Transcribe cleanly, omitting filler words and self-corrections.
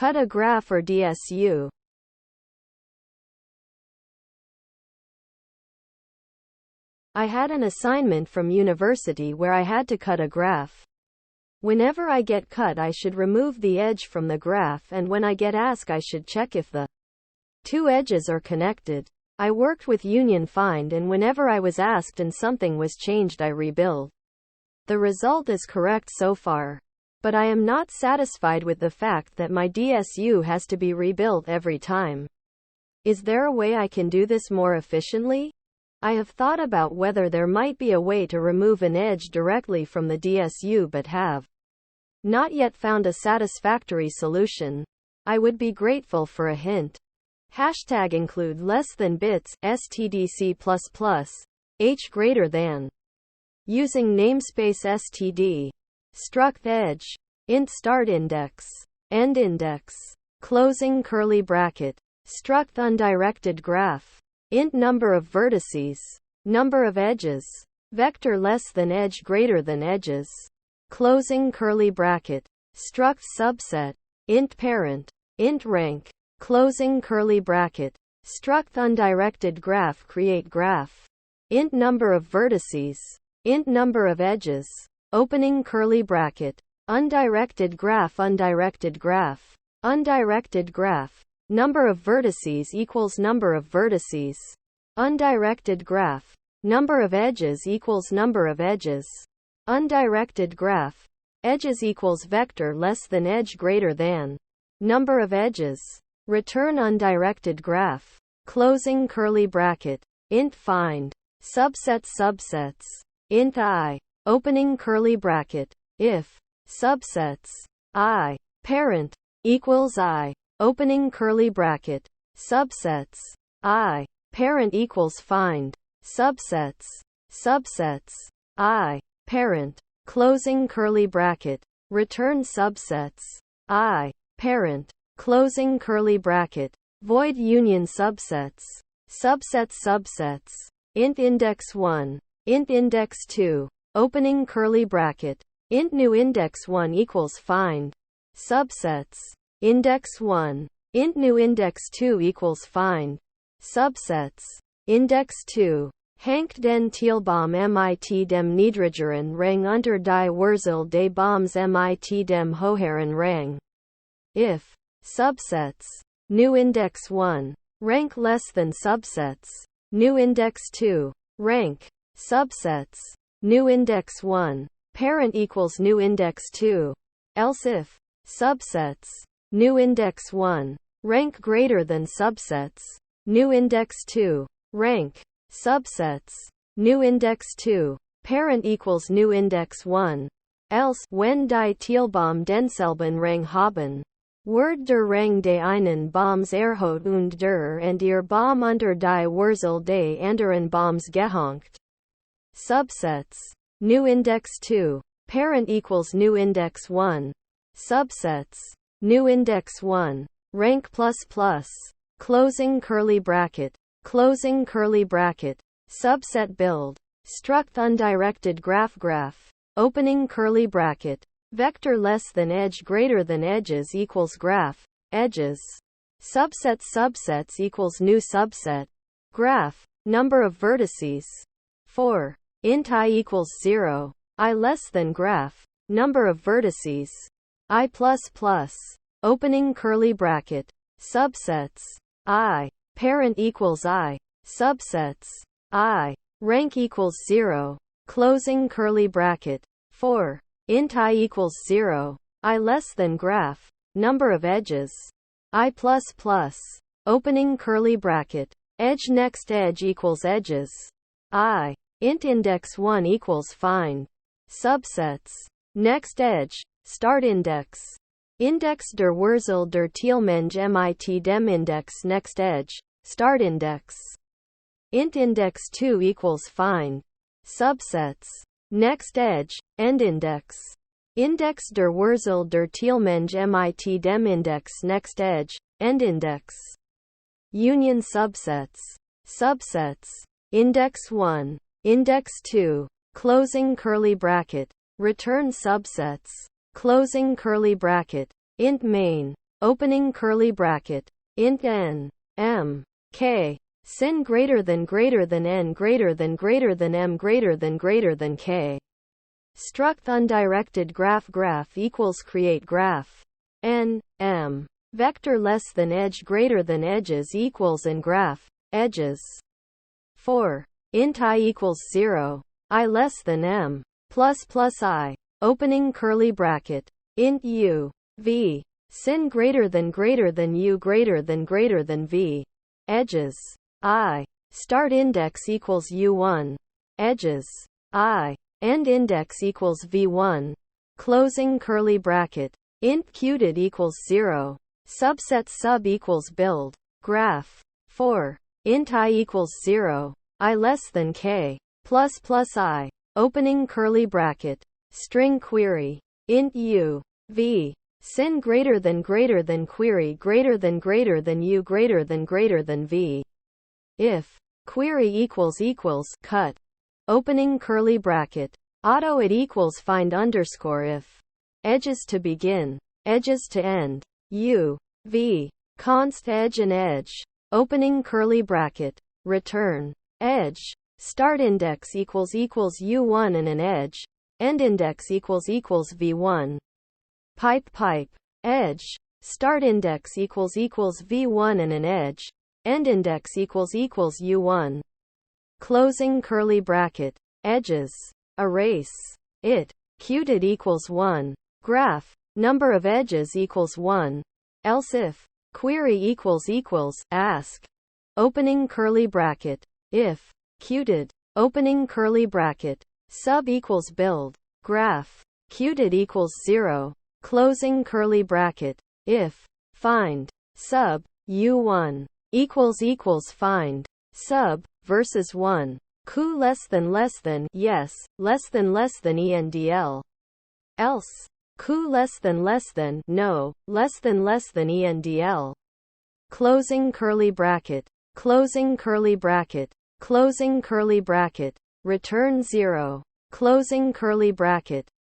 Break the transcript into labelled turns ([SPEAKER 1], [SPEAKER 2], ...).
[SPEAKER 1] Cut a graph or DSU. I had an assignment from university where I had to cut a graph. Whenever I get cut, I should remove the edge from the graph, and when I get asked, I should check if the two edges are connected. I worked with Union Find, and whenever I was asked and something was changed, I rebuild. The result is correct so far. But I am not satisfied with the fact that my DSU has to be rebuilt every time. Is there a way I can do this more efficiently? I have thought about whether there might be a way to remove an edge directly from the DSU but have not yet found a satisfactory solution. I would be grateful for a hint. Hashtag include less than bits, stdc++, h greater than. Using namespace std. Struct edge. Int start index. End index. Closing curly bracket. Struct undirected graph. Int number of vertices. Number of edges. Vector less than edge greater than edges. Closing curly bracket. Struct subset. Int parent. Int rank. Closing curly bracket. Struct undirected graph create graph. Int number of vertices. Int number of edges. Opening curly bracket. Undirected graph. Undirected graph. Undirected graph. Number of vertices equals number of vertices. Undirected graph. Number of edges equals number of edges. Undirected graph. Edges equals vector less than edge greater than. Number of edges. Return undirected graph. Closing curly bracket. Int find. Subset subsets. Int I. Opening curly bracket. If subsets I parent equals I. Opening curly bracket. Subsets I parent equals find. Subsets I parent. Closing curly bracket. Return subsets I parent. Closing curly bracket. Void union subsets. Subsets. Int index 1. Int index 2. Opening curly bracket. Int new index 1 equals find. Subsets. Index 1. Int new index 2 equals find. Subsets. Index 2. Hank den Thielbaum mit dem niedrigeren Rang unter die Wurzel des Baums mit dem höheren Rang. If subsets. New index 1. Rank less than subsets. New index 2. Rank. Subsets. New index 1. Parent equals new index 2. Else if subsets. New index 1. Rank greater than subsets. New index 2. Rank. Subsets. New index 2. Parent equals new index 1. Else, wenn die Thielbaum denselben Rang haben. Word der Rang des einen Baums erhöht und der and ihr Baum unter die Wurzel des anderen Baums gehängt. Subsets. New index 2. Parent equals new index 1. Subsets. New index 1. Rank ++. Closing curly bracket. Closing curly bracket. Subset build. Struct undirected graph. Opening curly bracket. Vector less than edge greater than edges equals graph. Edges. Subsets equals new subset. Graph. Number of vertices. 4. Int I equals 0. I less than graph. Number of vertices. I++. Opening curly bracket. Subsets. I. Parent equals I. Subsets. I. Rank equals 0. Closing curly bracket. 4. Int I equals 0. I less than graph. Number of edges. I++. Opening curly bracket. Edge next edge equals edges. I. Int index 1 equals find. Subsets. Next edge. Start index. Index der Wurzel der Thielmenge mit dem index next edge. Start index. Int index 2 equals find. Subsets. Next edge. End index. Index der Wurzel der Thielmenge mit dem index next edge. End index. Union subsets. Subsets. Index 1. Index 2. Closing curly bracket. Return subsets. Closing curly bracket. Int main. opening curly bracket, int n, m, k, sin greater than n greater than m greater than k. Struct undirected graph equals create graph. N, m. Vector less than edge greater than edges equals and graph, edges. 4. Int I equals 0. I less than m. Plus I. Opening curly bracket. Int u. V. Sin greater than u greater than v. Edges. I. Start index equals u1. Edges. I. End index equals v1. Closing curly bracket. Int qdid equals 0. Subset sub equals build. Graph. 4. Int I equals 0. I less than k. Plus I. Opening curly bracket. String query. Int u. V. Sin greater than query greater than u greater than v. If query equals cut. Opening curly bracket. Auto it equals find underscore if. Edges to begin. Edges to end. U. V. Const edge and edge. Opening curly bracket. Return. Edge. Start index equals u1 and an edge. End index equals v1. Pipe. Edge. Start index equals v1 and an edge. End index equals u1. Closing curly bracket. Edges. Erase. It. Qdid equals 1. Graph. Number of edges equals 1. Else if. Query equals ask. Opening curly bracket. If. Qdid. Opening curly bracket. Sub equals build. Graph. Qdid equals 0. Closing curly bracket. If. Find. Sub. u1. Equals find. Sub. Versus 1. Q less than yes, less than ENDL. Else. Q less than no, less than ENDL. Closing curly bracket. Closing curly bracket. Closing curly bracket. Return 0. Closing curly bracket.